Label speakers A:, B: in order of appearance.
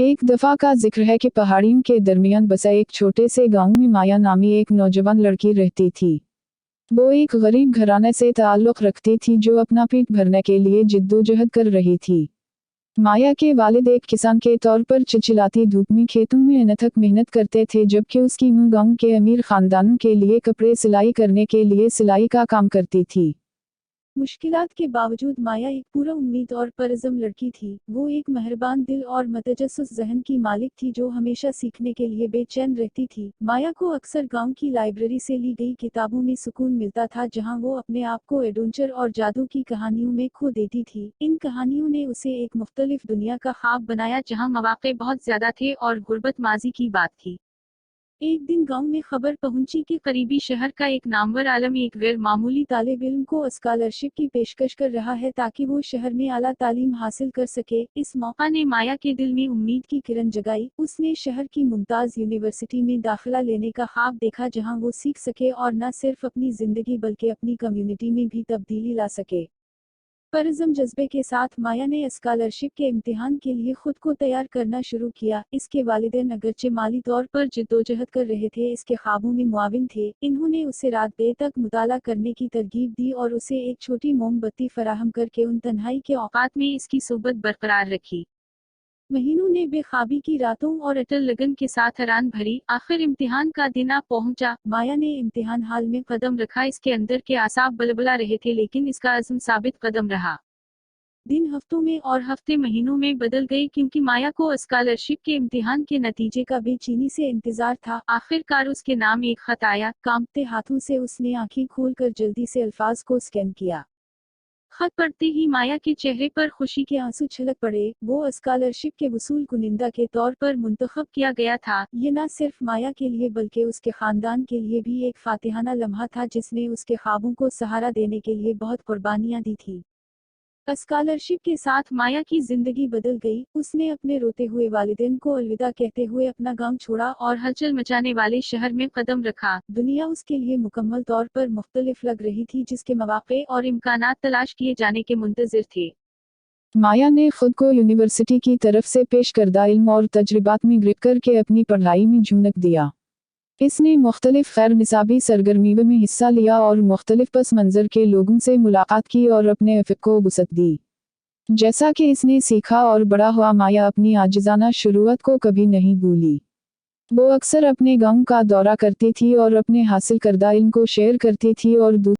A: एक दफा का जिक्र है कि पहाड़ियों के दरमियान बसा एक छोटे से गांव में माया नामी एक नौजवान लड़की रहती थी। वो एक गरीब घराने से ताल्लुक रखती थी जो अपना पेट भरने के लिए जिद्दोजहद कर रही थी। माया के वालिद एक किसान के तौर पर चिलचिलाती धूप में खेतों में अनथक मेहनत करते थे, जबकि उसकी मां गांव के अमीर खानदानों के लिए कपड़े सिलाई करने के लिए सिलाई का काम करती थी।
B: मुश्किलात के बावजूद माया एक पूरा उम्मीद और परज़म लड़की थी। वो एक मेहरबान दिल और मतजस्सुस ज़हन की मालिक थी जो हमेशा सीखने के लिए बेचैन रहती थी। माया को अक्सर गांव की लाइब्रेरी से ली गई किताबों में सुकून मिलता था, जहां वो अपने आप को एडवेंचर और जादू की कहानियों में खो देती थी। इन कहानियों ने उसे एक मुख्तलिफ दुनिया का ख्वाब बनाया जहाँ मौक़े बहुत ज्यादा थे और गुर्बत माजी की बात थी। एक दिन गांव में खबर पहुंची कि करीबी शहर का एक नामवर आलम एक गैर मामूली तालिब इल्म को स्कॉलरशिप की पेशकश कर रहा है ताकि वो शहर में आला तालीम हासिल कर सके। इस मौका ने माया के दिल में उम्मीद की किरण जगाई। उसने शहर की मुमताज यूनिवर्सिटी में दाखिला लेने का ख्वाब देखा, जहां वो सीख सके और न सिर्फ अपनी जिंदगी बल्कि अपनी कम्युनिटी में भी तब्दीली ला सके। परज़म जज्बे के साथ माया ने स्कॉलरशिप के इम्तिहान के लिए खुद को तैयार करना शुरू किया। इसके वालिदैन अगरचे माली तौर पर जिद्दोजहद कर रहे थे, इसके ख्वाबों में मुआविन थे। इन्होंने उसे रात देर तक मुताला करने की तरगीब दी और उसे एक छोटी मोमबत्ती फराहम करके उन तन्हाई के औकात में इसकी सोबत बरकरार रखी। महीनों ने बेख्वाबी की रातों और अटल लगन के साथ हैरान भरी। आखिर इम्तिहान का दिन आ पहुंचा। माया ने इम्तिहान हाल में कदम रखा। इसके अंदर के आसाब बलबला रहे थे, लेकिन इसका अज़्म साबित कदम रहा। दिन हफ्तों में और हफ्ते महीनों में बदल गए, क्योंकि माया को स्कॉलरशिप के इम्तिहान के नतीजे का बेचैनी से इंतजार था। आखिरकार उसके नाम एक खत आया। कांपते हाथों से उसने आंखें खोलकर जल्दी से अल्फाज को स्कैन किया। खत पढ़ते ही माया के चेहरे पर खुशी के आंसू छलक पड़े। वो स्कॉलरशिप के वसूल कुनिंदा के तौर पर मुंतखब किया गया था। ये न सिर्फ माया के लिए बल्कि उसके खानदान के लिए भी एक फातिहाना लम्हा था, जिसने उसके ख्वाबों को सहारा देने के लिए बहुत कुर्बानियां दी थी। स्कॉलरशिप के साथ माया की जिंदगी बदल गई। उसने अपने रोते हुए वालिदैन को अलविदा कहते हुए अपना गांव छोड़ा और हलचल मचाने वाले शहर में कदम रखा। दुनिया उसके लिए मुकम्मल तौर पर मुख्तलिफ लग रही थी, जिसके मौक़े और इम्कानात तलाश किए जाने के मुंतज़िर थे।
A: माया ने खुद को यूनिवर्सिटी की तरफ से पेश करदा इल्म और तजर्बात में गिरफ्त करके अपनी पढ़ाई में झोंक दिया। इसने मुख्तलिफ गैर निसाबी सरगर्मियों में हिस्सा लिया और मुख्तलिफ पस मंज़र के लोगों से मुलाकात की और अपने अफ़क़ को वुसअत दी। जैसा कि इसने सीखा और बड़ा हुआ, माया अपनी आजिज़ाना शुरुआत को कभी नहीं भूली। वो अक्सर अपने गांव का दौरा करती थी और अपने हासिल करदा इल्म को शेयर करती थी और